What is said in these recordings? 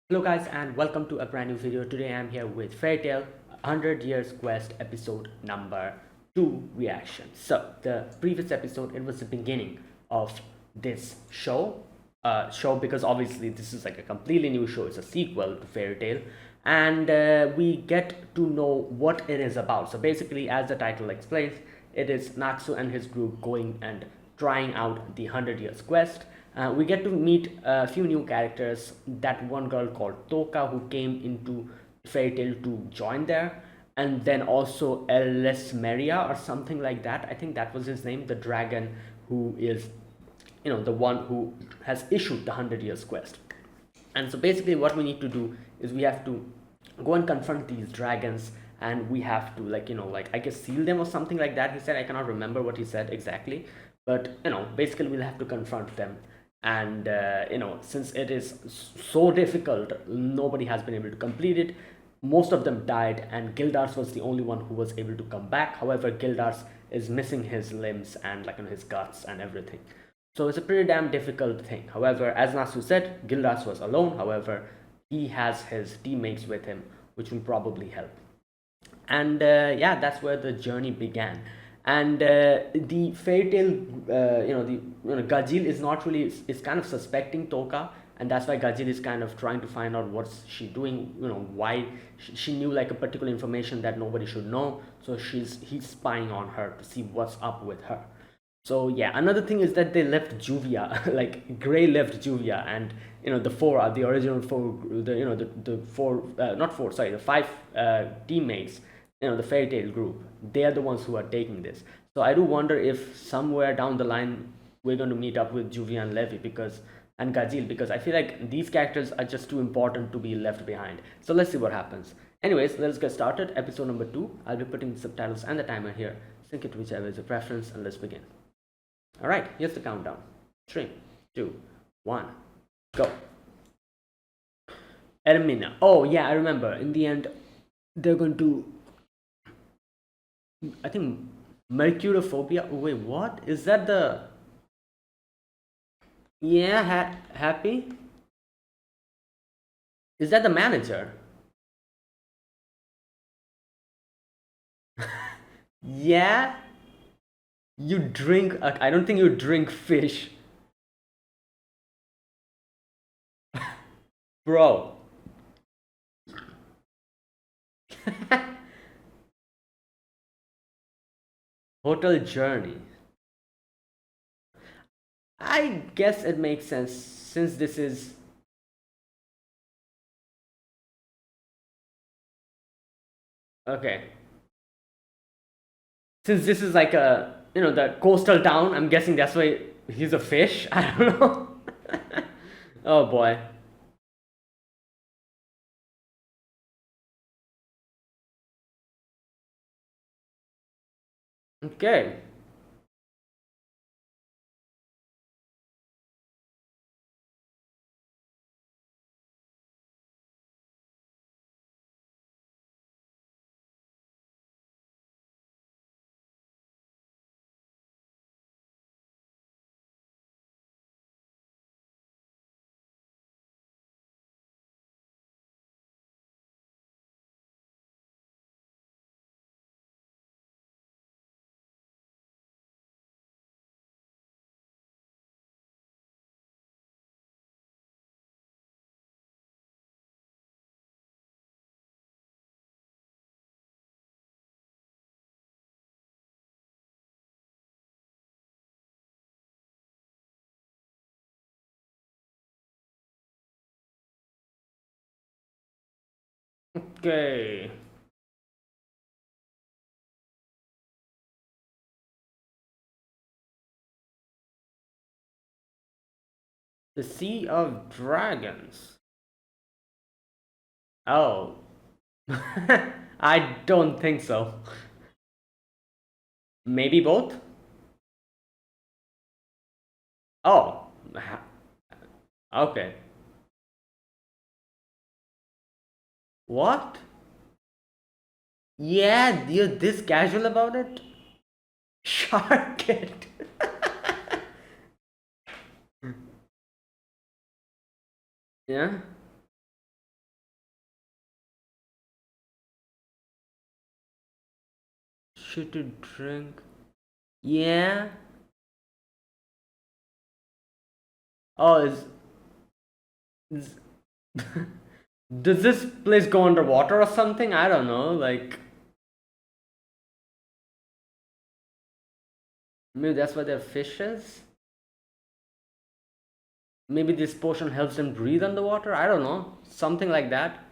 Hello guys and welcome to a brand new video. Today I'm here with Fairy Tail 100 Years Quest episode number 2 reaction. So the previous episode, it was the beginning of this show because obviously this is like a completely new show. It's a sequel to Fairy Tail, and we get to know what it is about. So basically, as the title explains, it is Natsu and his group going and trying out the 100 Years Quest. We get to meet a few new characters. That one girl called Toka, who came into Fairy Tail to join there, and then also Maria or something like that. I think that was his name, the dragon who is, the one who has issued the 100 Years Quest. And so basically, what we need to do is we have to go and confront these dragons, and we have to, like I guess, seal them or something like that. He said, I cannot remember what he said exactly, but basically we'll have to confront them. And since it is so difficult, nobody has been able to complete it. Most of them died, and Gildars was the only one who was able to come back. However, Gildars is missing his limbs and his guts and everything. So it's a pretty damn difficult thing. However, as Nasu said, Gildas was alone. However, he has his teammates with him, which will probably help. And yeah, that's where the journey began. And the Fairy Tail, Gajil is not really, is kind of suspecting Toka, and that's why Gajil is kind of trying to find out what's she doing, why she knew like a particular information that nobody should know. So he's spying on her to see what's up with her. So yeah, another thing is that they left Juvia, like Gray left Juvia, and the four are the original four, the four, not four, sorry, the five teammates, the Fairy Tail group. They are the ones who are taking this. So I do wonder if somewhere down the line we're going to meet up with Juvia and Levi and Gajil, because I feel like these characters are just too important to be left behind. So let's see what happens. Anyways, let's get started. Episode number 2. I'll be putting the subtitles and the timer here. Sync it to whichever is your preference, and let's begin. All right, here's the countdown. 3, 2, 1, go. Ermina. Oh, yeah, I remember. In the end, they're going to, I think, Mercurophobia. Oh, wait, what? Is that the. Yeah, Happy? Is that the manager? Yeah? You drink. I don't think you drink fish. Bro. Hotel Journey. I guess it makes sense since this is. Okay. Since this is like a, the coastal town, I'm guessing that's why he's a fish. I don't know. Oh boy. Okay. Okay. The Sea of Dragons. Oh. I don't think so. Maybe both? Oh. Okay. What? Yeah, you're this casual about it? Shark it. Yeah? you to drink. Yeah. Oh, is does this place go underwater or something? I don't know. Like, maybe that's why they're fishes. Maybe this potion helps them breathe underwater. I don't know. Something like that.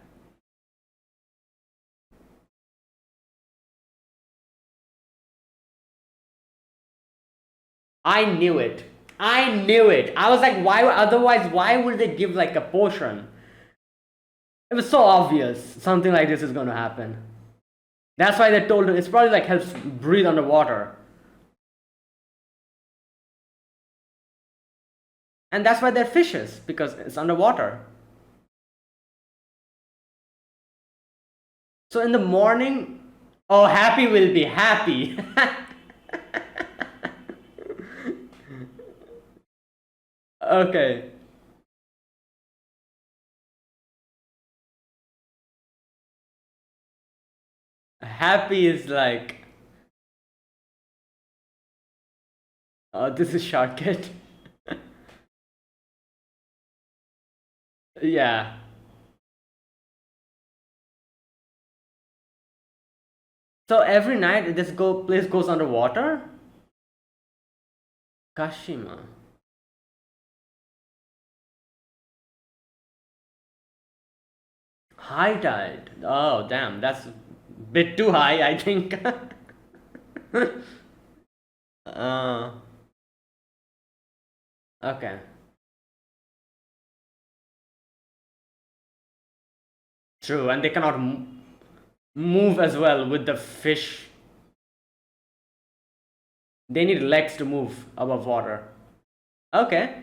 I knew it. I knew it. I was like, why? Otherwise, why would they give like a potion? It was so obvious something like this is going to happen. That's why they told him it's probably like helps breathe underwater. And that's why they're fishes, because it's underwater. So in the morning, oh, Happy will be happy. Okay. Happy is like, oh, this is shortcut. Yeah. So every night this place goes underwater? Kashima. High tide. Oh, damn, that's a bit too high, I think. uh, okay. True, and they cannot move as well with the fish. They need legs to move above water. Okay.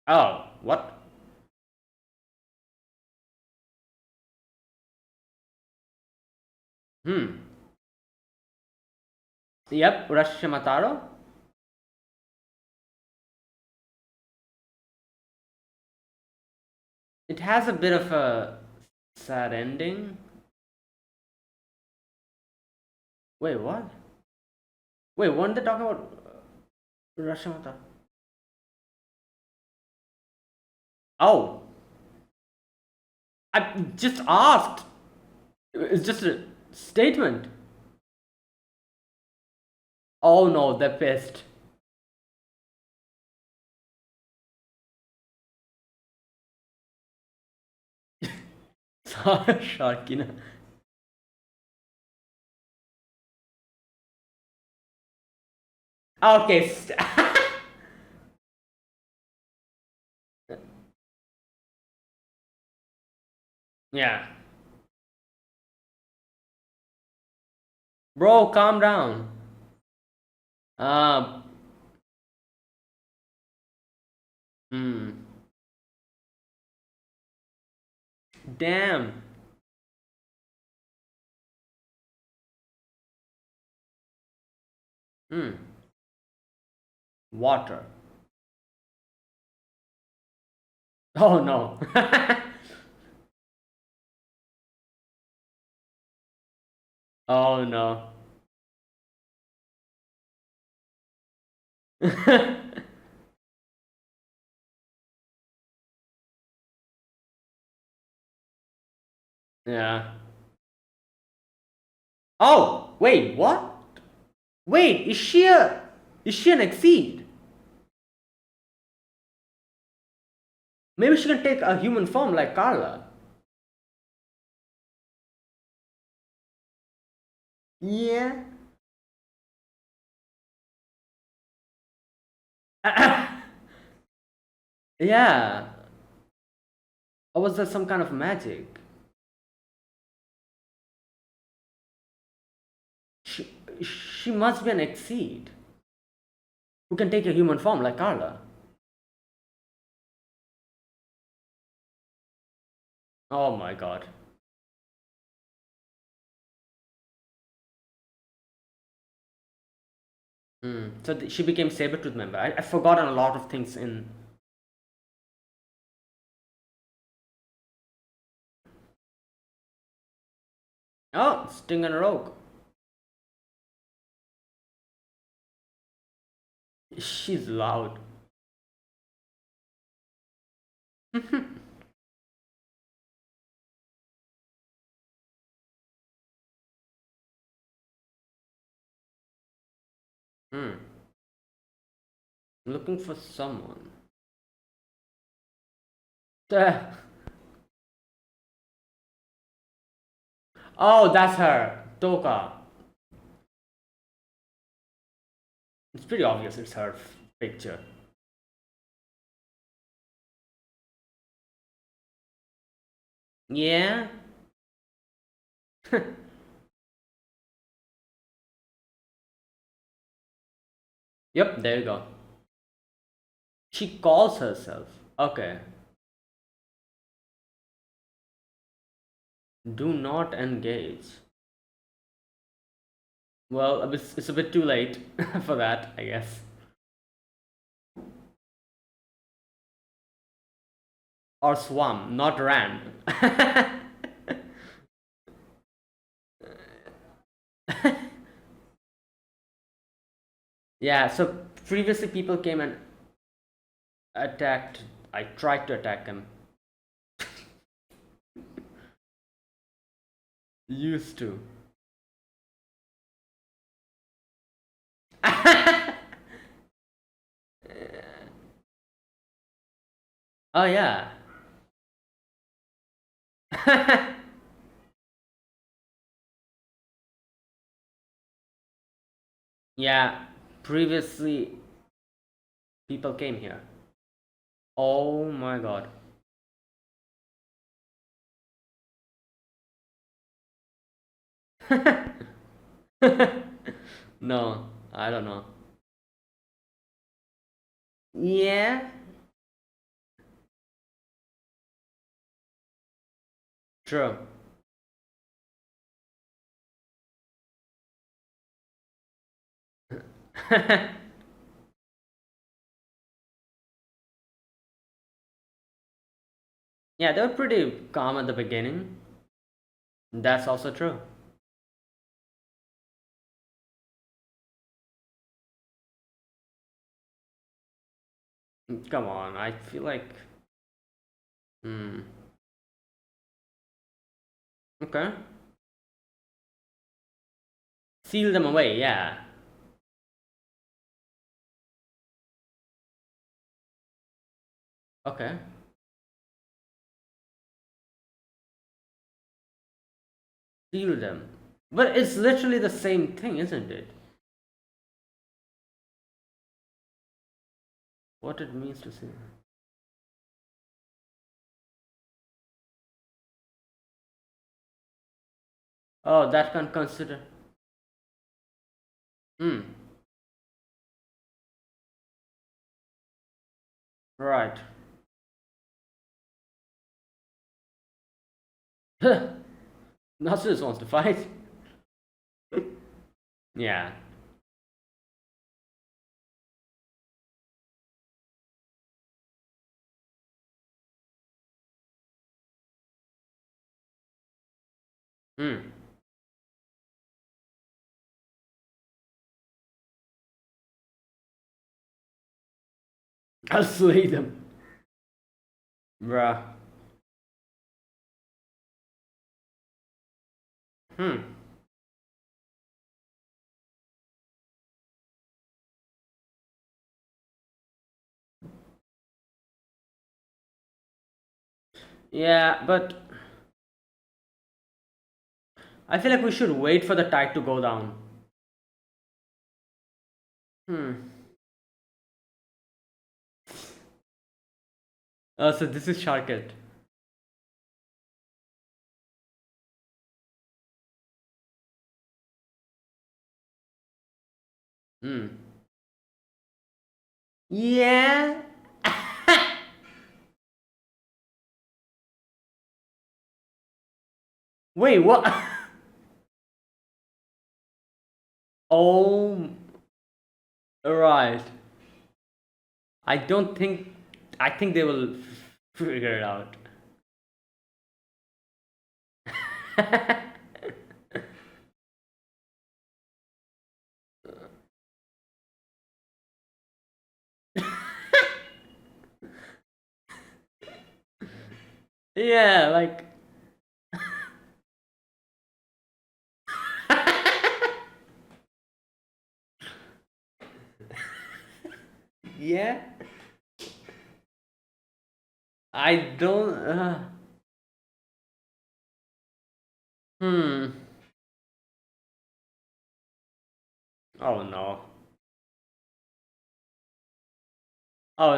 Oh, what? Hmm. Yep, Urashimataro. It has a bit of a sad ending. Wait, what? Wait, weren't they talking about Urashimataro? Oh, I just asked. It's just a statement. Oh no, they're pissed. Sharkina. Okay. Yeah. Bro, calm down. Uh, hmm. Damn. Hmm. Water. Oh no. Oh no. Yeah. Oh, wait, what? Wait, is she an exceed? Maybe she can take a human form like Carla. Yeah. Yeah. Or was that some kind of magic? She she must be an exceed who can take a human form like Carla. Oh my god. So she became Sabretooth member. I've forgotten a lot of things in. Oh, Sting and Rogue. She's loud. Hmm. Looking for someone. Uh, oh, that's her. Toka. It's pretty obvious it's her picture. Yeah? Yep, there you go. She calls herself. Okay. Do not engage. Well, it's a bit too late for that, I guess. Or swam, not ran. Yeah, so previously people came and attacked. I tried to attack him. Used to. Oh, yeah. Yeah, previously people came here. Oh my god. No, I don't know. Yeah, true. Yeah, they were pretty calm at the beginning. That's also true. Come on, I feel like. Hmm. Okay. Seal them away, yeah. Okay. Seal them. But it's literally the same thing, isn't it? What it means to seal. Oh, that can consider. Hmm. Right. Narcissus wants to fight. Yeah. Hmm. I'll slay them. Bruh. Hmm. Yeah, but I feel like we should wait for the tide to go down. Hmm. So this is Sharket. Hmm. Yeah. Wait, what? Oh, right. I don't think. I think they will figure it out. Yeah, like. Yeah. I don't. Hmm. Oh no. Oh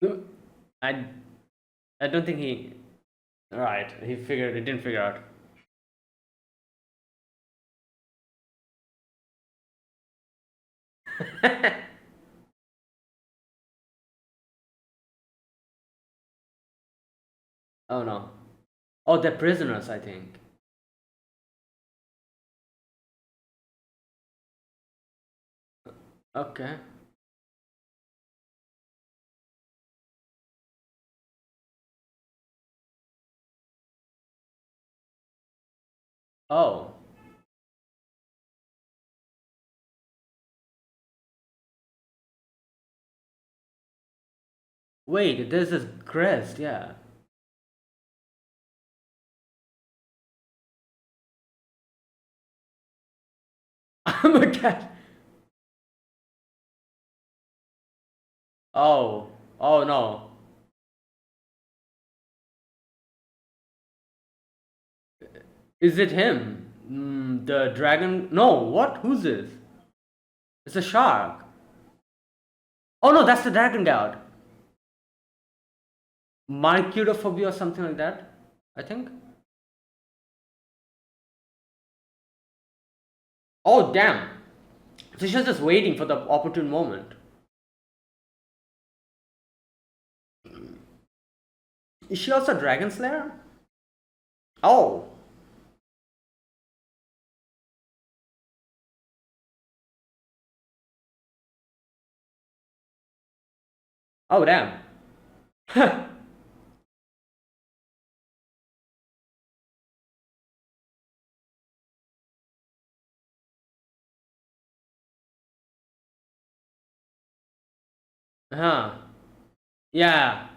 no. I I don't think he. Right. He figured. He didn't figure out. Oh no. Oh, they're prisoners, I think. Okay. Oh. Wait, there's this crest, yeah. I'm a cat. Oh. Oh no. Is it him? The dragon? No, what? Who's this? It's a shark. Oh no, that's the dragon god. Mycurophobia or something like that, I think. Oh damn. So she's just waiting for the opportune moment. Is she also a dragon slayer? Oh. Oh damn. Huh. Yeah.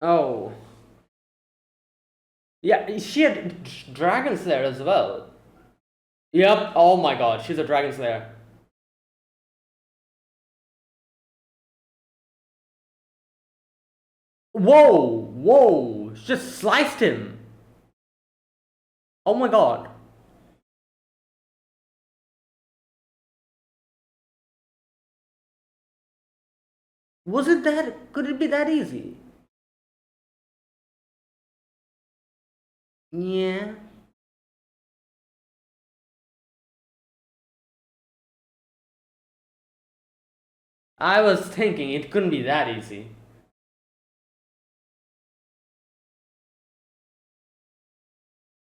Oh. Yeah, she had dragon slayer as well. Yep. Oh my god, she's a dragon slayer. Whoa, whoa, she just sliced him. Oh my god. Was it that? Could it be that easy? Yeah. I was thinking it couldn't be that easy.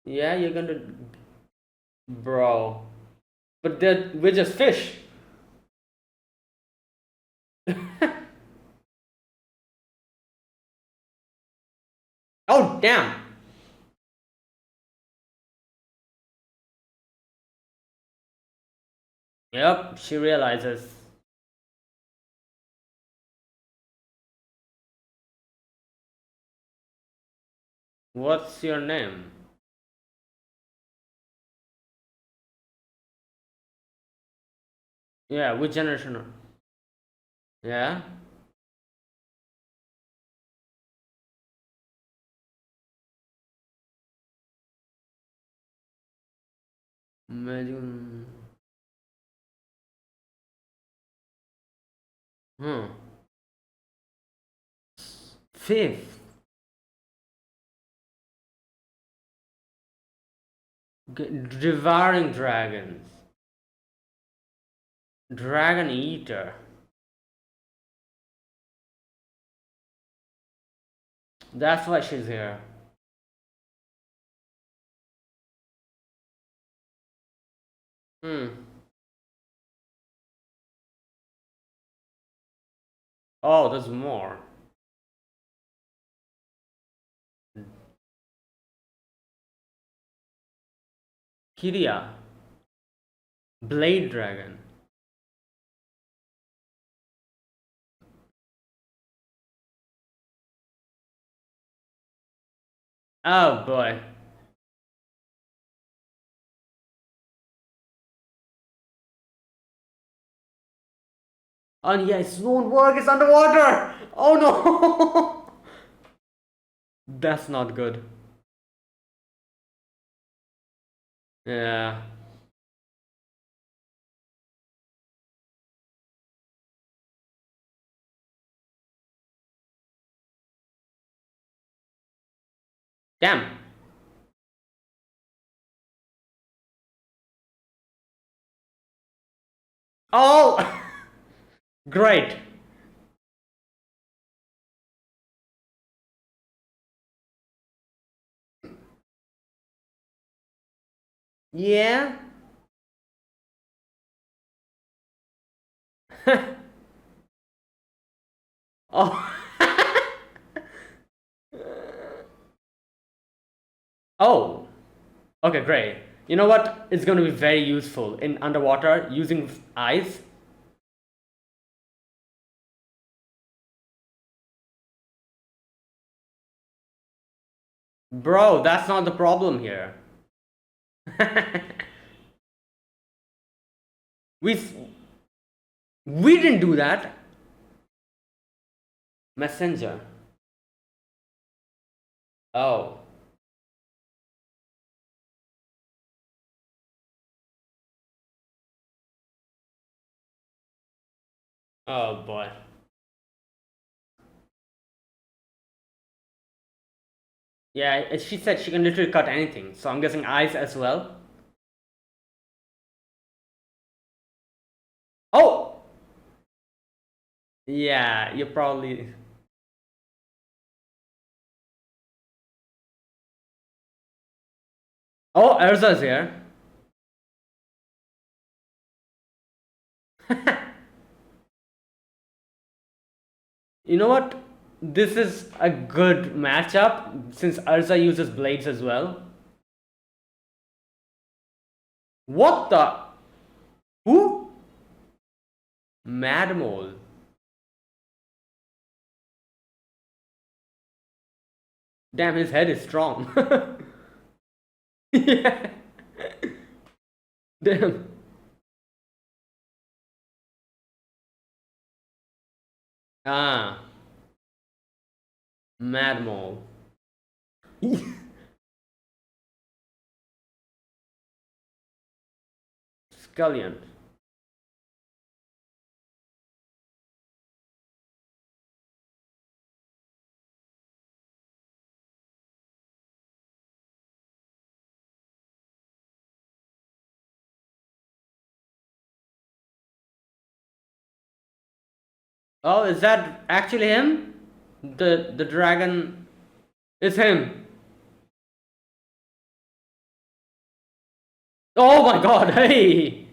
Yeah, you're gonna. Bro. But we're just fish. Oh, damn. Yep, she realizes. What's your name? Yeah, which generation? Yeah? Medium. Hmm. Fifth. Devouring dragons. Dragon eater. That's why she's here. Hmm. Oh, there's more. Kiria. Blade Dragon. Oh boy. And yes, it won't work, it's underwater! Oh no! That's not good. Yeah. Damn. Oh! Great. Yeah. Oh. Oh. Okay, great. You know what? It's going to be very useful in underwater using eyes. Bro, that's not the problem here. we we didn't do that. Messenger. Oh. Oh boy. Yeah, she said she can literally cut anything, so I'm guessing eyes as well. Oh! Yeah, you probably. Oh, Erza's here. You know what? This is a good matchup since Urza uses blades as well. What the? Who? Mad Mole. Damn, his head is strong. Yeah. Damn. Ah, Mad Mole. Scullion. Oh, is that actually him? The dragon is him. Oh my god, hey!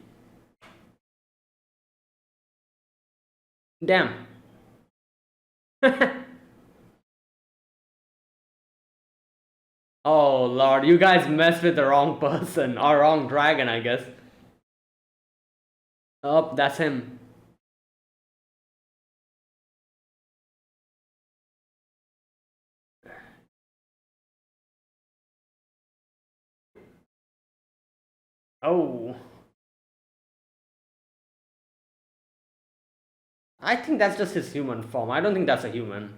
Damn. Oh lord, you guys messed with the wrong person, or wrong dragon, I guess. Oh, that's him. Oh. I think that's just his human form. I don't think that's a human.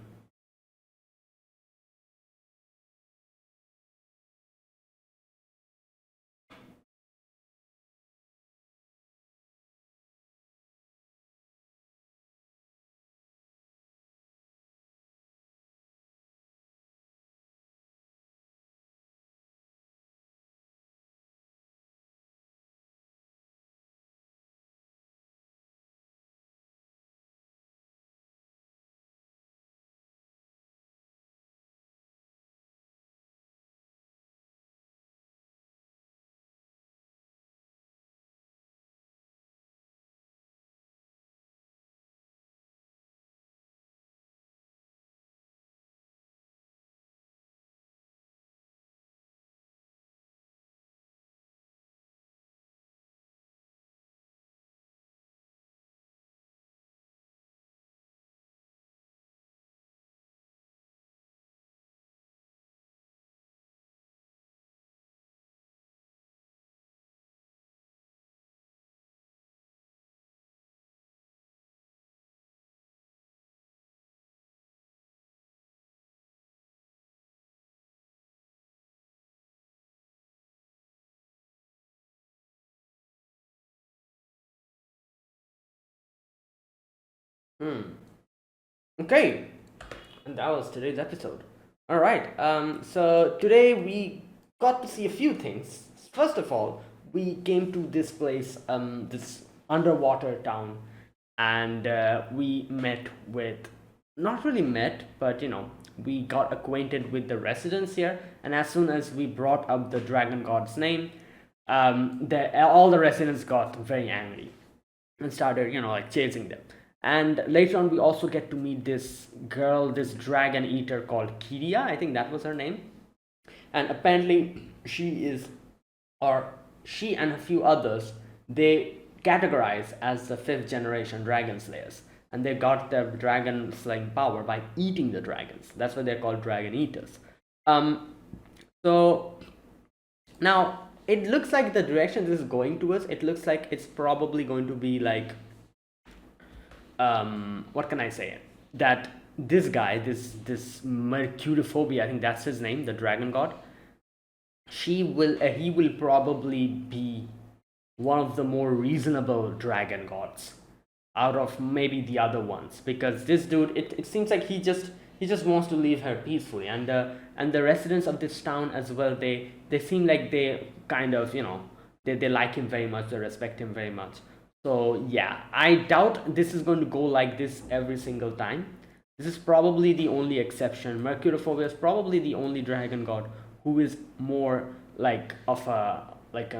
Hmm. Okay, and that was today's episode. All right. So today we got to see a few things. First of all, we came to this place, this underwater town, and we met with, not really met, but we got acquainted with the residents here. And as soon as we brought up the dragon god's name, all the residents got very angry and started like chasing them. And later on we also get to meet this girl, this dragon eater called Kiria, I think that was her name. And apparently she is, or she and a few others, they categorize as the fifth generation dragon slayers, and they got their dragon slaying power by eating the dragons. That's why they're called dragon eaters. So now it looks like the direction this is going towards, it looks like it's probably going to be like, what can I say? That this guy, this Mercuriphobia, I think that's his name, the dragon god. He will probably be one of the more reasonable dragon gods out of maybe the other ones, because this dude, it seems like he just wants to leave her peacefully. And the residents of this town as well, they seem like they kind of they like him very much, they respect him very much. So yeah, I doubt this is going to go like this every single time. This is probably the only exception. Mercurophobia is probably the only dragon god who is more like of a like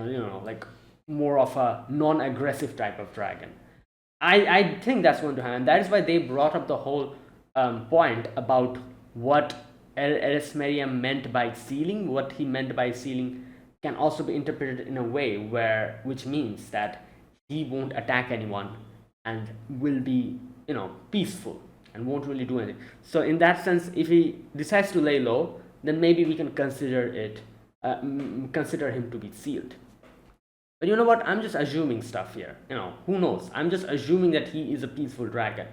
more of a non-aggressive type of dragon. I think that's going to happen. That is why they brought up the whole point about what Erismerium meant by sealing. What he meant by sealing can also be interpreted in a way which means that he won't attack anyone and will be peaceful and won't really do anything. So in that sense, if he decides to lay low, then maybe we can consider him to be sealed. But you know what? I'm just assuming stuff here. Who knows? I'm just assuming that he is a peaceful dragon.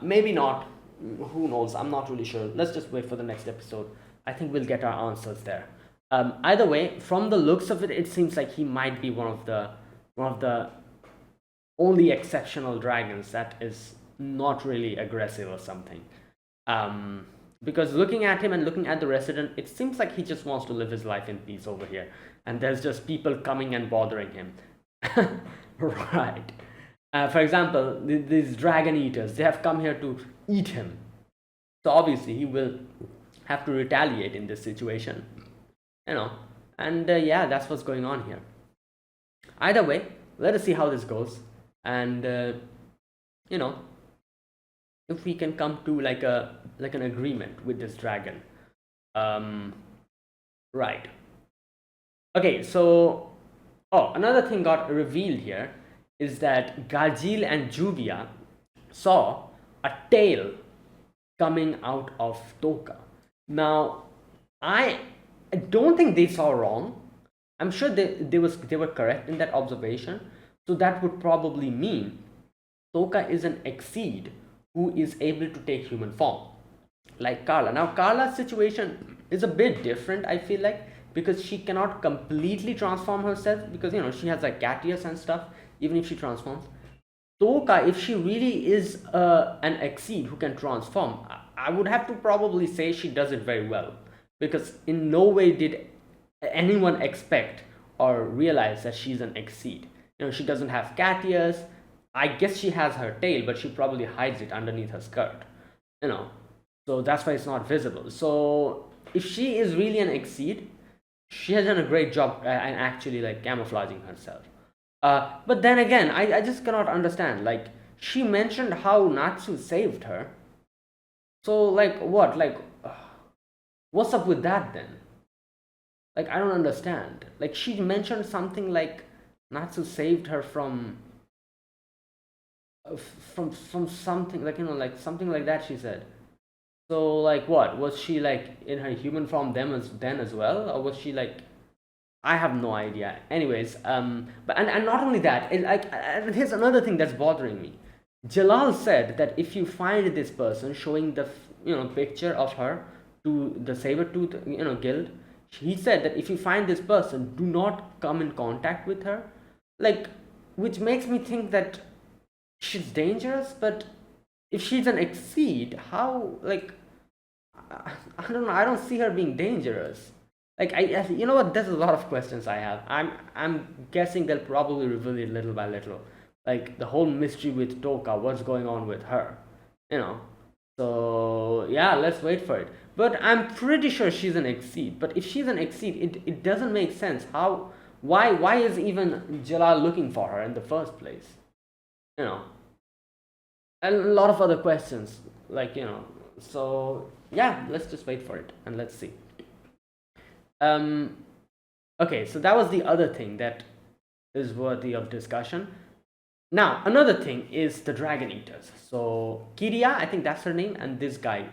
Maybe not. Who knows? I'm not really sure. Let's just wait for the next episode. I think we'll get our answers there. Either way, from the looks of it, it seems like he might be one of the only exceptional dragons that is not really aggressive or something. Because looking at him and looking at the resident, it seems like he just wants to live his life in peace over here, and there's just people coming and bothering him. Right. For example, these dragon eaters, they have come here to eat him. So obviously he will have to retaliate in this situation. And yeah, that's what's going on here. Either way, let us see how this goes. And if we can come to like an agreement with this dragon. Right. Okay, so another thing got revealed here is that Gajil and Juvia saw a tail coming out of Toka. Now, I don't think they saw wrong. I'm sure they were correct in that observation. So that would probably mean Toka is an Exceed who is able to take human form, like Carla. Now, Carla's situation is a bit different, I feel like, because she cannot completely transform herself, because she has like Catius and stuff. Even if she transforms, Toka, if she really is an Exceed who can transform, I would have to probably say she does it very well, because in no way did anyone expect or realize that she's an Exceed. She doesn't have Catius. I guess she has her tail, but she probably hides it underneath her skirt. So that's why it's not visible. So if she is really an Exceed, she has done a great job in actually like camouflaging herself. But then again, I just cannot understand. Like, she mentioned how Natsu saved her. So like what? Like, what's up with that then? Like, I don't understand. Like, she mentioned something like Natsu saved her from something, like like something like that she said. So like, what was she like in her human form then as well, or was she like, I have no idea. Anyways, but and not only that, here's another thing that's bothering me. Jalal said that if you find this person, showing the picture of her to the Sabertooth guild, he said that if you find this person, do not come in contact with her. Like, which makes me think that she's dangerous, but if she's an exceed, how, like, I don't know. I don't see her being dangerous. Like, you know what? There's a lot of questions I have. I'm guessing they'll probably reveal it little by little. Like the whole mystery with Toka, what's going on with her, you know. So yeah, let's wait for it. But I'm pretty sure she's an exceed. But if she's an exceed, it doesn't make sense. How? Why is even Jalal looking for her in the first place? You know, and a lot of other questions. Like, you know. So yeah, let's just wait for it and let's see. Um, okay, so that was the other thing that is worthy of discussion. Now, another thing is the Dragon Eaters. So, Kiria, I think that's her name, and this guy,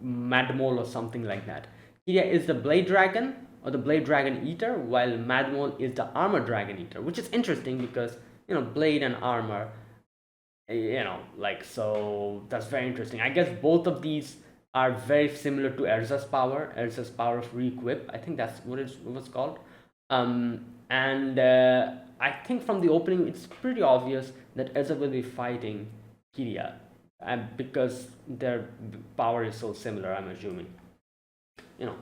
Madmol or something like that. Kiria is the Blade Dragon or the Blade Dragon Eater, while Madmol is the Armor Dragon Eater, which is interesting because, you know, Blade and Armor, you know, like, so that's very interesting. I guess both of these are very similar to Erza's power of re-equip. I think that's what it was called. And I think from the opening, it's pretty obvious that Erza will be fighting Kiria, because their power is so similar, I'm assuming. You know.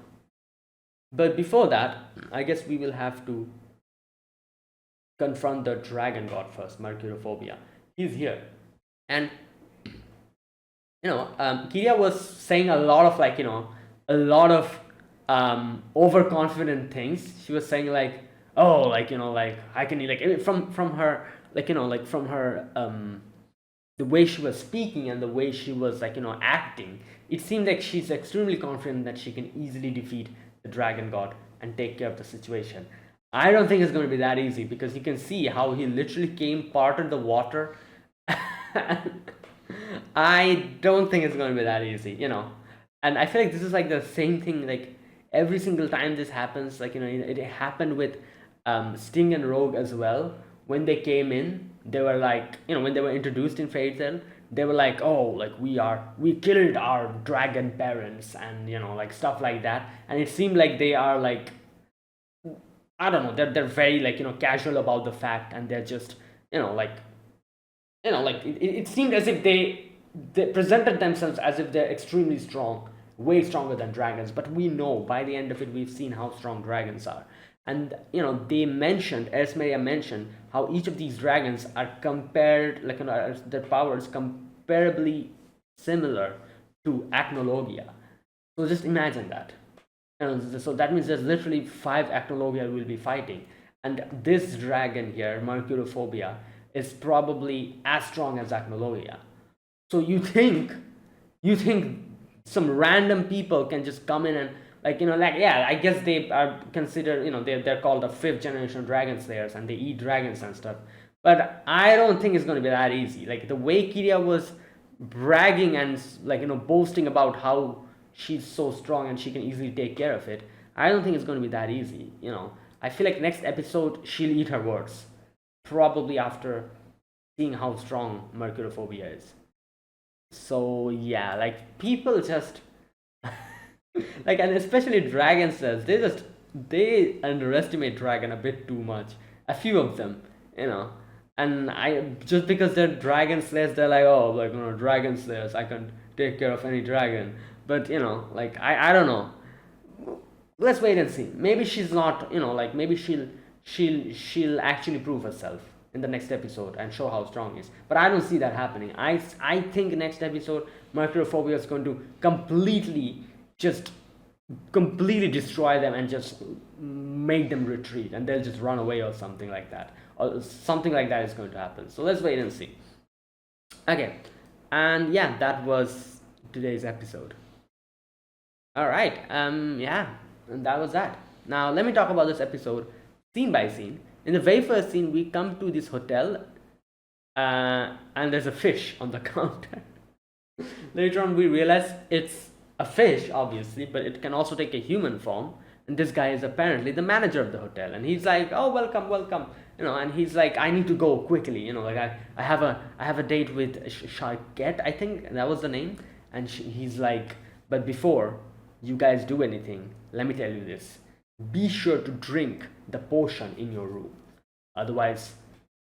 But before that, I guess we will have to confront the dragon god first, Mercurophobia. He's here. And you know, Kiria was saying a lot of, like, you know, a lot of overconfident things. She was saying like, oh, like, you know, like I can, like, from her, like, you know, like from her the way she was speaking and the way she was, like, you know, acting, it seemed like she's extremely confident that she can easily defeat the dragon god and take care of the situation. I don't think it's going to be that easy, because you can see how he literally came, parted the water. I don't think it's going to be that easy, you know. And I feel like this is like the same thing, like every single time this happens, like, you know, it happened with Sting and Rogue as well. When they came in, they were like, you know, when they were introduced in Fairy Tail, they were like, oh, like we killed our dragon parents, and, you know, like stuff like that. And it seemed like they are like, I don't know, they're very, like, you know, casual about the fact, and they're just, you know, like, you know, like it seemed as if they presented themselves as if they're extremely strong, way stronger than dragons. But we know by the end of it, we've seen how strong dragons are. And, you know, they mentioned, Erismeria mentioned how each of these dragons are compared, like, you know, their powers comparably similar to Acnologia. So just imagine that. And so that means there's literally 5 Acnologia we'll be fighting. And this dragon here, Mercurophobia, is probably as strong as Acnologia. So you think some random people can just come in and, like, you know, like, yeah, I guess they are considered, you know, they're called the 5th generation dragon slayers, and they eat dragons and stuff. But I don't think it's going to be that easy. Like the way Kiria was bragging and, like, you know, boasting about how she's so strong and she can easily take care of it, I don't think it's going to be that easy, you know. I feel like next episode she'll eat her words, probably after seeing how strong Mercurophobia is. So yeah, like people just like, and especially dragon slayers, they underestimate dragon a bit too much. A few of them, you know. And I, just because they're dragon slayers, they're like, oh, like, you know, dragon slayers, I can take care of any dragon. But, you know, like, I don't know. Let's wait and see. Maybe she's not, you know, like, maybe she'll actually prove herself in the next episode and show how strong he is. But I don't see that happening. I think next episode Mercurophobia is going to completely destroy them and just make them retreat, and they'll just run away or something like that. Or something like that is going to happen. So let's wait and see. Okay. And yeah, that was today's episode. All right. Yeah, and that was that. Now let me talk about this episode scene by scene. In the very first scene, we come to this hotel, and there's a fish on the counter. Later on, we realize it's a fish, obviously, but it can also take a human form. And this guy is apparently the manager of the hotel, and he's like, "Oh, welcome, welcome," you know. And he's like, "I need to go quickly, you know. Like I have a date with Sharkette, I think that was the name." And he's like, "But before you guys do anything, let me tell you this: be sure to drink the potion in your room, otherwise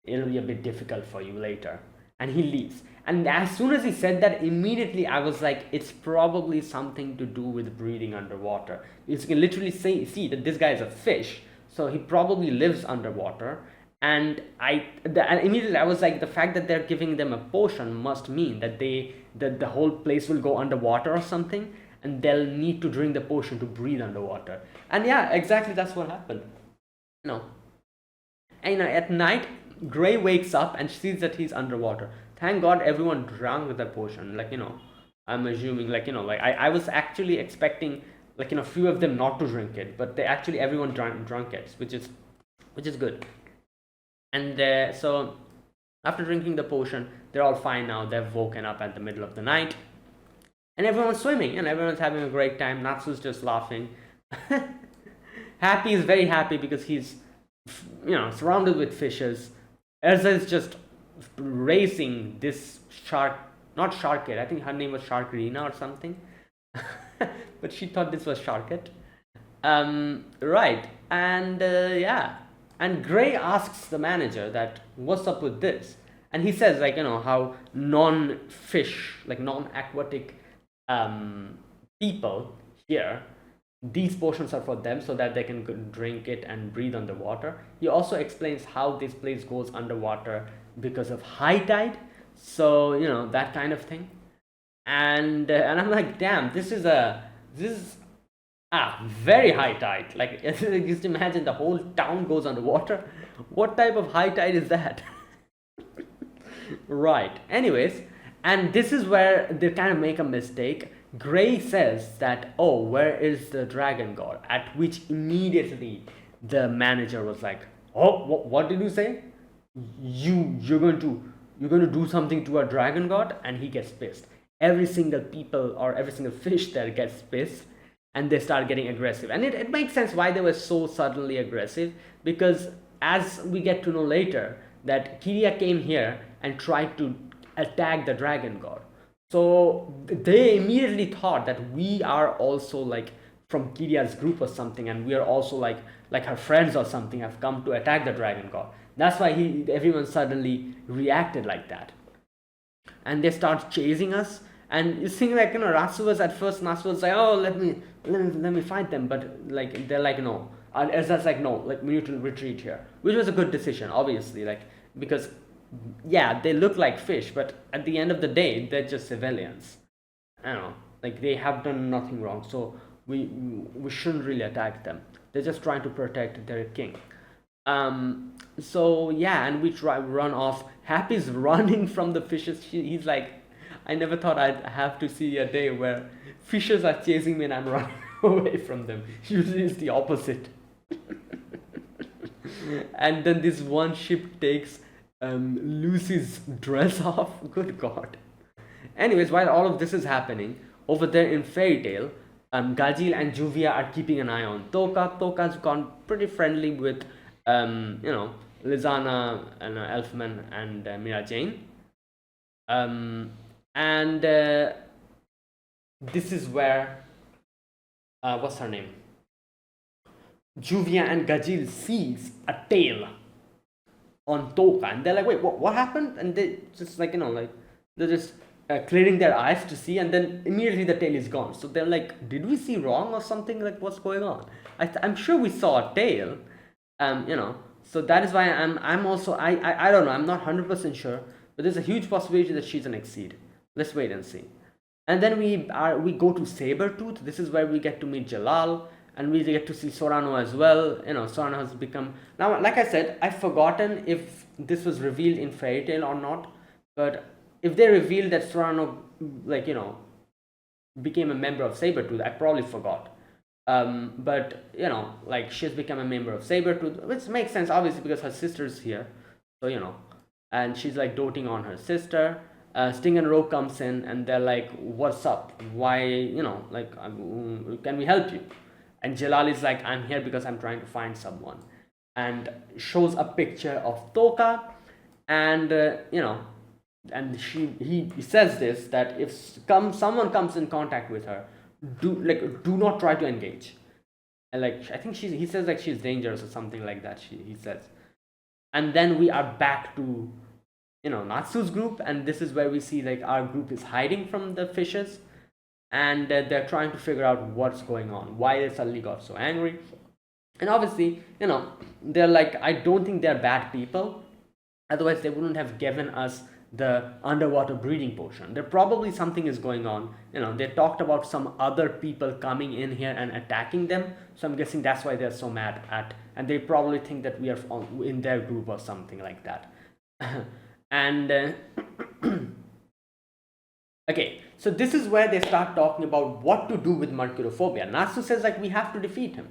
it'll be a bit difficult for you later." and he leaves. And as soon as he said that, immediately I was like, it's probably something to do with breathing underwater. You can literally see that this guy is a fish, so he probably lives underwater. And and immediately I was like, the fact that they're giving them a potion must mean that that the whole place will go underwater or something, and they'll need to drink the potion to breathe underwater. And yeah, exactly, that's what happened. No. And at night, Gray wakes up and sees that he's underwater. Thank God everyone drank the potion. I'm assuming, I was actually expecting, few of them not to drink it, but they actually everyone drunk it, which is good. And so after drinking the potion, they're all fine now. They've woken up at the middle of the night, and everyone's swimming and everyone's having a great time. Natsu's just laughing. Happy is very happy because he's surrounded with fishes. Elsa is just racing this shark, not Sharkette. I think her name was Sharkrina or something. But she thought this was Sharkette. Right. And yeah. And Gray asks the manager that what's up with this? And he says, how non-fish, non-aquatic people here, these potions are for them so that they can drink it and breathe underwater. He also explains how this place goes underwater because of high tide. So, that kind of thing. And I'm like, damn, this is very high tide. Just imagine the whole town goes underwater. What type of high tide is that? Right. Anyways, and this is where they kind of make a mistake. Gray says that, oh, where is the dragon god? At which immediately the manager was like, oh, what did you say? You're going to do something to a dragon god? And he gets pissed. Every single people or every single fish there gets pissed, and they start getting aggressive. And it makes sense why they were so suddenly aggressive, because as we get to know later, that Kiria came here and tried to attack the dragon god. So they immediately thought that we are also from Kiria's group or something, and we are also like her friends or something, have come to attack the dragon god. That's why everyone suddenly reacted like that. And they start chasing us. And you think Natsu was at first, Natsu was like, oh, let me fight them, but they're like, no. And Elsa's like, no, we need to retreat here, which was a good decision, obviously, because yeah, they look like fish, but at the end of the day, they're just civilians. I don't know, they have done nothing wrong, so we shouldn't really attack them. They're just trying to protect their king. So yeah, and we run off. Happy's running from the fishes. He's like, I never thought I'd have to see a day where fishes are chasing me and I'm running away from them. Usually it's the opposite. And then this one ship takes Lucy's dress off. Good God. Anyways, while all of this is happening, over there in Fairy Tail, Gajeel and Juvia are keeping an eye on Toka. Toka's gone pretty friendly with, Lizana and Elfman and Mira Jane. And this is where, what's her name? Juvia and Gajeel sees a tail on Toka, and they're like, wait, what happened? And they just they're just clearing their eyes to see, and then immediately the tail is gone. So they're like, did we see wrong or something? What's going on? I'm sure we saw a tail, so that is why I'm also, I don't know, I'm not 100% sure, but there's a huge possibility that she's an Exceed. Let's wait and see. And then we go to Sabretooth. This is where we get to meet Jalal, and we get to see Sorano as well. Sorano has become, now like I said, I've forgotten if this was revealed in Fairy Tail or not, but if they revealed that Sorano became a member of Sabretooth, I probably forgot. But she's become a member of Sabretooth, which makes sense obviously because her sister's here, so and she's doting on her sister. Sting and Rogue comes in and they're like, what's up? Why, can we help you? And Jalal is like, I'm here because I'm trying to find someone. And shows a picture of Toka, and, and he says this, that if someone comes in contact with her, do not try to engage. And I think he says she's dangerous or something like that, he says. And then we are back to Natsu's group, and this is where we see like our group is hiding from the fishes, and they're trying to figure out what's going on, why they suddenly got so angry. And obviously, they're like, I don't think they're bad people, otherwise they wouldn't have given us the underwater breeding potion. There probably something is going on. They talked about some other people coming in here and attacking them, so I'm guessing that's why they're so mad at, and they probably think that we are in their group or something like that. And okay, so this is where they start talking about what to do with Mercurophobia. Natsu says like we have to defeat him,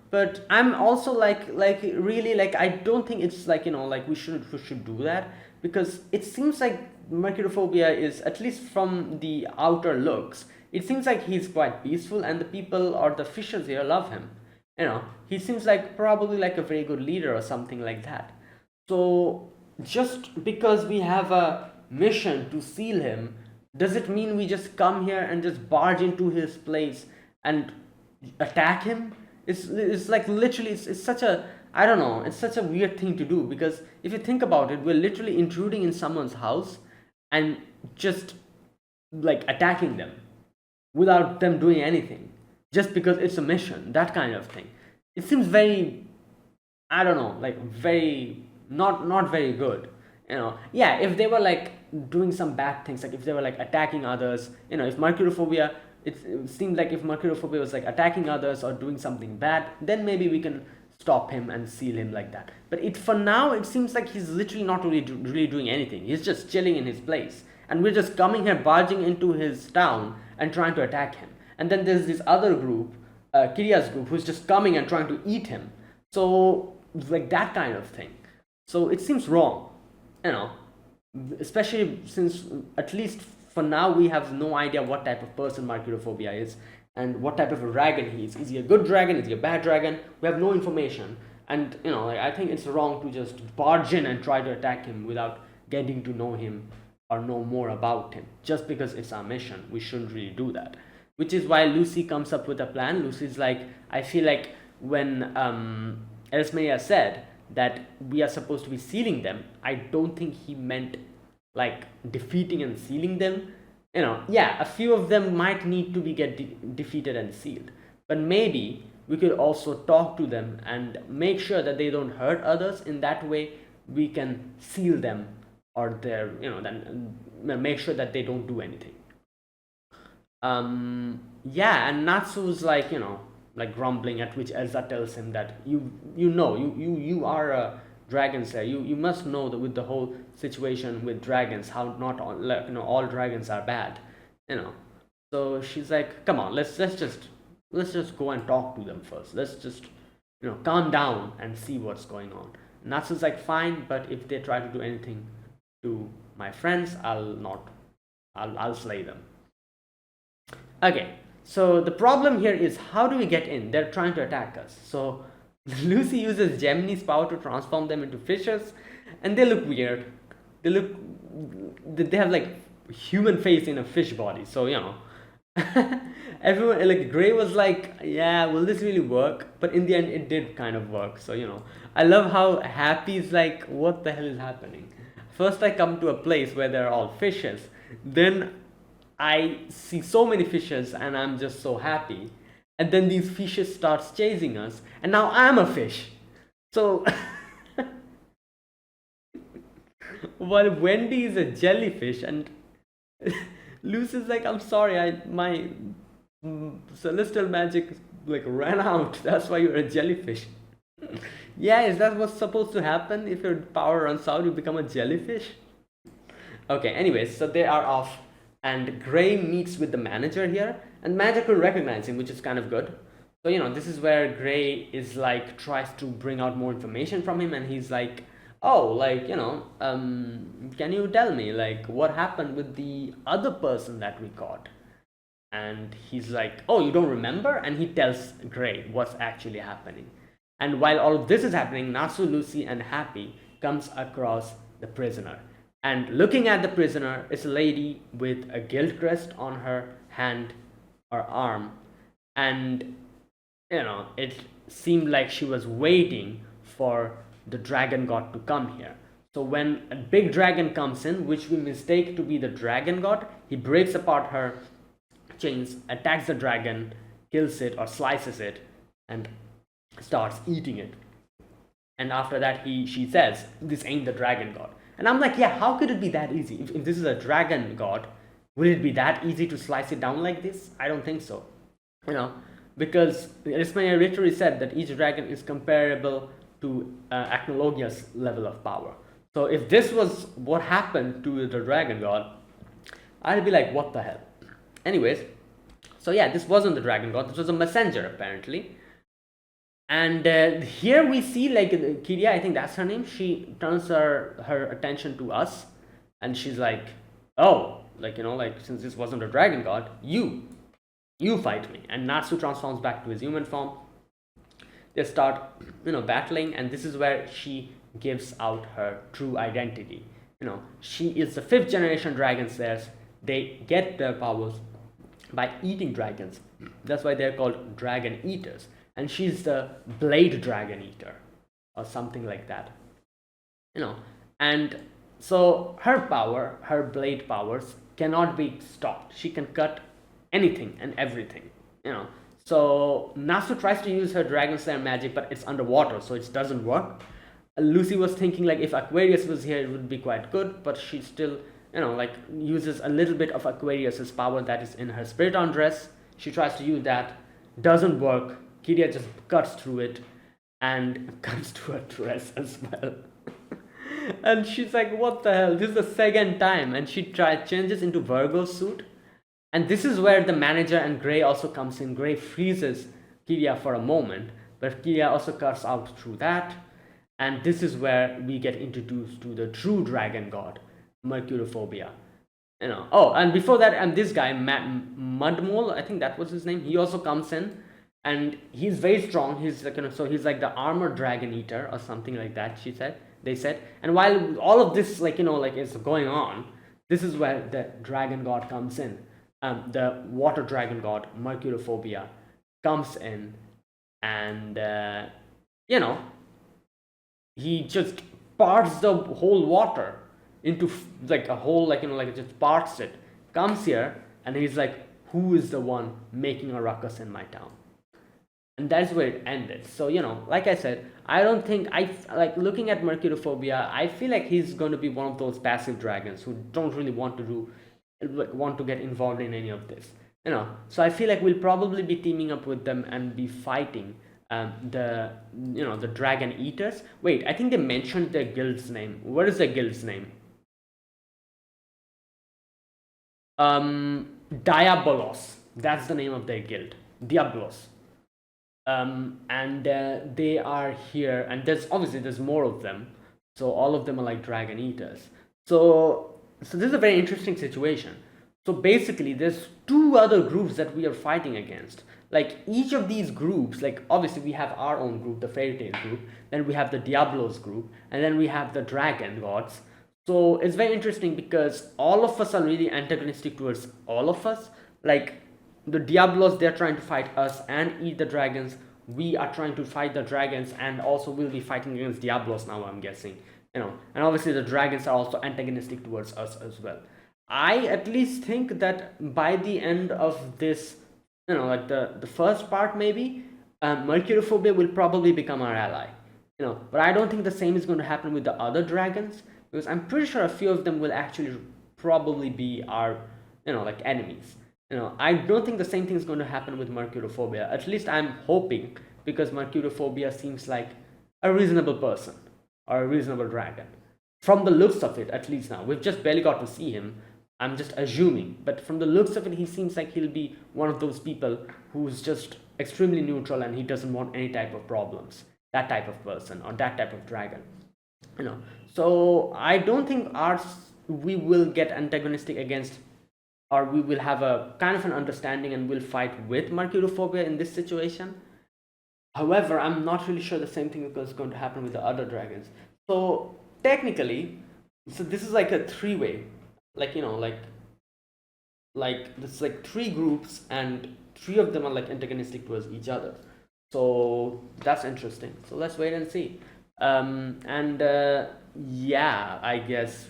but I'm also like really like I don't think it's like like we should do that, because it seems like Mercurophobia is, at least from the outer looks, it seems like he's quite peaceful, and the people or the fishes here love him. He seems like probably like a very good leader or something like that. So just because we have a mission to seal him, does it mean we just come here and just barge into his place and attack him? It's like literally it's such a, I don't know, it's such a weird thing to do, because if you think about it, we're literally intruding in someone's house and just like attacking them without them doing anything, just because it's a mission, that kind of thing. It seems very, I don't know, like very not very good. Yeah, if they were like doing some bad things, like if they were like attacking others, if Mercurophobia, it seemed like if Mercurophobia was like attacking others or doing something bad, then maybe we can stop him and seal him like that. But for now it seems like he's literally not really doing anything. He's just chilling in his place, and we're just coming here, barging into his town and trying to attack him. And then there's this other group, Kirya's group, who's just coming and trying to eat him. So like that kind of thing. So it seems wrong, especially since at least for now we have no idea what type of person Mercurophobia is, and what type of a dragon he is. Is he a good dragon? Is he a bad dragon? We have no information, and I think it's wrong to just barge in and try to attack him without getting to know him or know more about him. Just because it's our mission, we shouldn't really do that. Which is why Lucy comes up with a plan. Lucy's like, I feel like when Elsmeria said that we are supposed to be sealing them, I don't think he meant like defeating and sealing them. Yeah, a few of them might need to be defeated and sealed, but maybe we could also talk to them and make sure that they don't hurt others. In that way we can seal them, or their then make sure that they don't do anything. Yeah, and Natsu's like like grumbling, at which Elsa tells him that you are a dragon slayer. You must know that with the whole situation with dragons, how not all all dragons are bad. So she's like, come on, let's just go and talk to them first. Let's just calm down and see what's going on. Natsu's like, fine, but if they try to do anything to my friends, I'll slay them. Okay, so the problem here is, how do we get in? They're trying to attack us. So Lucy uses Gemini's power to transform them into fishes, and they look weird. They have like human face in a fish body. So everyone, like Gray was like, yeah, will this really work? But in the end it did kind of work. So I love how Happy's like, what the hell is happening? First I come to a place where they're all fishes, then I see so many fishes and I'm just so happy, and then these fishes starts chasing us, and now I'm a fish. So while Wendy is a jellyfish, and Lucy's like, I'm sorry, my celestial magic like ran out, that's why you're a jellyfish. Yeah, is that what's supposed to happen? If your power runs out, you become a jellyfish? Okay, anyways, so they are off, and Gray meets with the manager here, and manager could recognize him, which is kind of good. So this is where Gray is like, tries to bring out more information from him, and he's like, oh, like can you tell me like what happened with the other person that we caught? And he's like, oh, you don't remember? And he tells Gray what's actually happening. And while all of this is happening, Natsu, Lucy, and Happy comes across the prisoner. And looking at the prisoner is a lady with a guild crest on her hand or arm. And, it seemed like she was waiting for the dragon god to come here. So when a big dragon comes in, which we mistake to be the dragon god, he breaks apart her chains, attacks the dragon, kills it or slices it, and starts eating it. And after that, she says, "This ain't the dragon god." And I'm like, yeah, how could it be that easy? If this is a dragon god, will it be that easy to slice it down like this? I don't think so. Because Ismail literally said that each dragon is comparable to Acnologia's level of power. So if this was what happened to the dragon god, I'd be like, what the hell? Anyways, so yeah, this wasn't the dragon god. This was a messenger, apparently. And here we see, like, Kiria, I think that's her name. She turns her attention to us, and she's like, oh, like, since this wasn't a dragon god, you fight me. And Natsu transforms back to his human form. They start, battling, and this is where she gives out her true identity. She is the 5th generation dragon slayers. They get their powers by eating dragons. That's why they're called dragon eaters. And she's the blade dragon eater, or something like that. And so her blade powers cannot be stopped. She can cut anything and everything. So Natsu tries to use her dragon slayer magic, but it's underwater, so it doesn't work. Lucy was thinking, like, if Aquarius was here, it would be quite good, but she still, uses a little bit of Aquarius's power that is in her Spiritomb dress. She tries to use that, doesn't work. Kiria just cuts through it and cuts to her dress as well. And she's like, what the hell? This is the second time. And she changes into Virgo's suit. And this is where the manager and Gray also comes in. Gray freezes Kiria for a moment, but Kiria also cuts out through that. And this is where we get introduced to the true dragon god, Mercurophobia. Oh, and before that, and this guy, Mudmole, I think that was his name, he also comes in. And he's very strong. He's like, so he's like the armored dragon eater or something like that, they said. And while all of this, is going on, this is where the dragon god comes in. The water dragon god, Mercurophobia, comes in, and he just parts the whole water into like a whole, it just parts it. Comes here, and he's like, who is the one making a ruckus in my town? And that's where it ended. So, like I said, I don't think, looking at Mercurophobia, I feel like he's going to be one of those passive dragons who don't really want to get involved in any of this. So I feel like we'll probably be teaming up with them and be fighting the dragon eaters. Wait, I think they mentioned their guild's name. What is their guild's name? Diabolos. That's the name of their guild. Diablos. And they are here, and there's more of them, so all of them are like dragon eaters. So this is a very interesting situation. So basically there's 2 other groups that we are fighting against. Like, each of these groups, like, obviously we have our own group, the Fairy Tail group, then we have the Diablos group, and then we have the dragon gods. So it's very interesting because all of us are really antagonistic towards all of us. Like, the Diablos, they're trying to fight us and eat the dragons. We are trying to fight the dragons, and also we'll be fighting against Diablos now, I'm guessing. And obviously the dragons are also antagonistic towards us as well. I at least think that by the end of this, the first part maybe, Mercurophobia will probably become our ally. But I don't think the same is going to happen with the other dragons, because I'm pretty sure a few of them will actually probably be our, enemies. I don't think the same thing is going to happen with Mercurophobia. At least I'm hoping, because Mercurophobia seems like a reasonable person or a reasonable dragon. From the looks of it, at least now. We've just barely got to see him. I'm just assuming. But from the looks of it, he seems like he'll be one of those people who's just extremely neutral and he doesn't want any type of problems. That type of person or that type of dragon. So I don't think we will get antagonistic against, or we will have a kind of an understanding and will fight with Mercurophobia in this situation. However, I'm not really sure the same thing is going to happen with the other dragons. So technically, this is like a 3-way, there's like 3 groups, and 3 of them are like antagonistic towards each other. So that's interesting. So let's wait and see. yeah, I guess,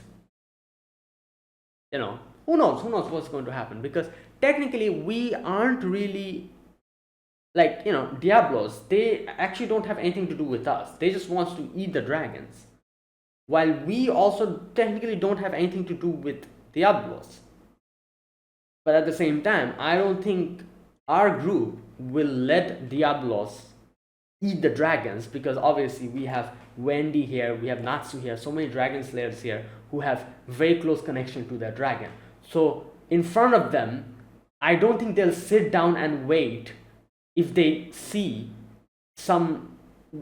who knows what's going to happen, because technically we aren't really, like, Diablos, they actually don't have anything to do with us. They just wants to eat the dragons, while we also technically don't have anything to do with Diablos. But at the same time, I don't think our group will let Diablos eat the dragons, because obviously we have Wendy here, we have Natsu here, so many dragon slayers here who have very close connection to their dragon. So in front of them, I don't think they'll sit down and wait if they see some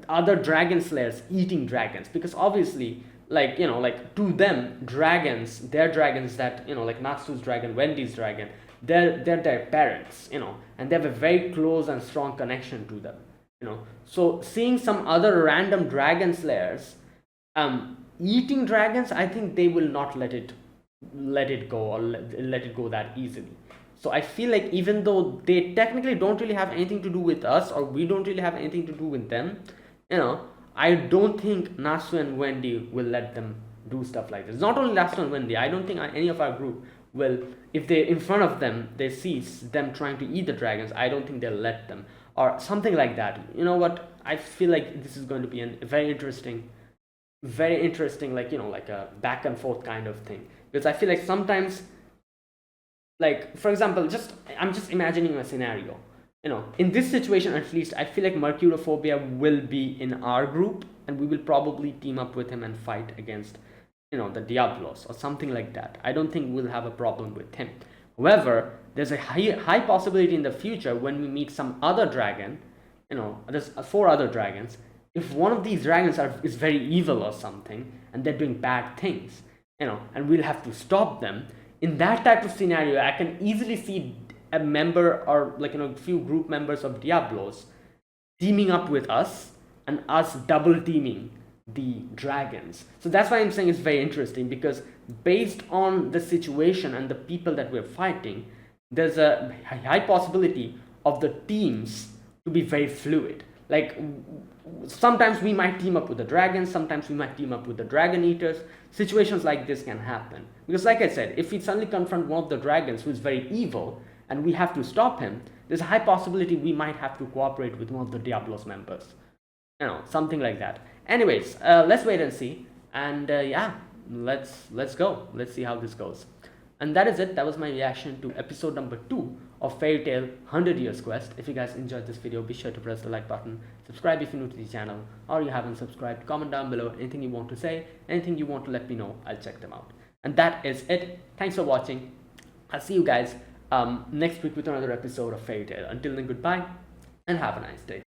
other dragon slayers eating dragons, because obviously, like, like, to them, dragons, their dragons, that, like Natsu's dragon, Wendy's dragon, they're their parents, and they have a very close and strong connection to them. So seeing some other random dragon slayers eating dragons, I think they will not let it go, or let it go that easily. So I feel like even though they technically don't really have anything to do with us, or we don't really have anything to do with them, I don't think Natsu and Wendy will let them do stuff like this. Not only Natsu and Wendy, I don't think any of our group will, if they in front of them they see them trying to eat the dragons, I don't think they'll let them, or something like that. You know what? I feel like this is going to be a very interesting, like, like a back and forth kind of thing, because I feel like sometimes, like, for example, I'm just imagining a scenario. In this situation, at least, I feel like Mercurophobia will be in our group, and we will probably team up with him and fight against, the Diablos or something like that. I don't think we'll have a problem with him. However, there's a high possibility in the future when we meet some other dragon, there's 4 other dragons. If one of these dragons is very evil or something, and they're doing bad things, and we'll have to stop them. In that type of scenario, I can easily see a member, or, like, a few group members of Diablos teaming up with us, and us double teaming the dragons. So that's why I'm saying it's very interesting, because based on the situation and the people that we're fighting, there's a high possibility of the teams to be very fluid. Like, sometimes we might team up with the dragons, sometimes we might team up with the dragon eaters. Situations like this can happen, because, like I said, if we suddenly confront one of the dragons who is very evil and we have to stop him, there's a high possibility we might have to cooperate with one of the Diablos members, something like that. Anyways, let's wait and see, and yeah, let's go. Let's see how this goes. And that is it. That was my reaction to episode number 2 of Fairy Tail 100 Years Quest. If you guys enjoyed this video, be sure to press the like button, subscribe if you're new to the channel, or you haven't subscribed. Comment down below anything you want to say, anything you want to let me know. I'll check them out. And that is it. Thanks for watching. I'll see you guys next week with another episode of Fairy Tail. Until then, goodbye and have a nice day.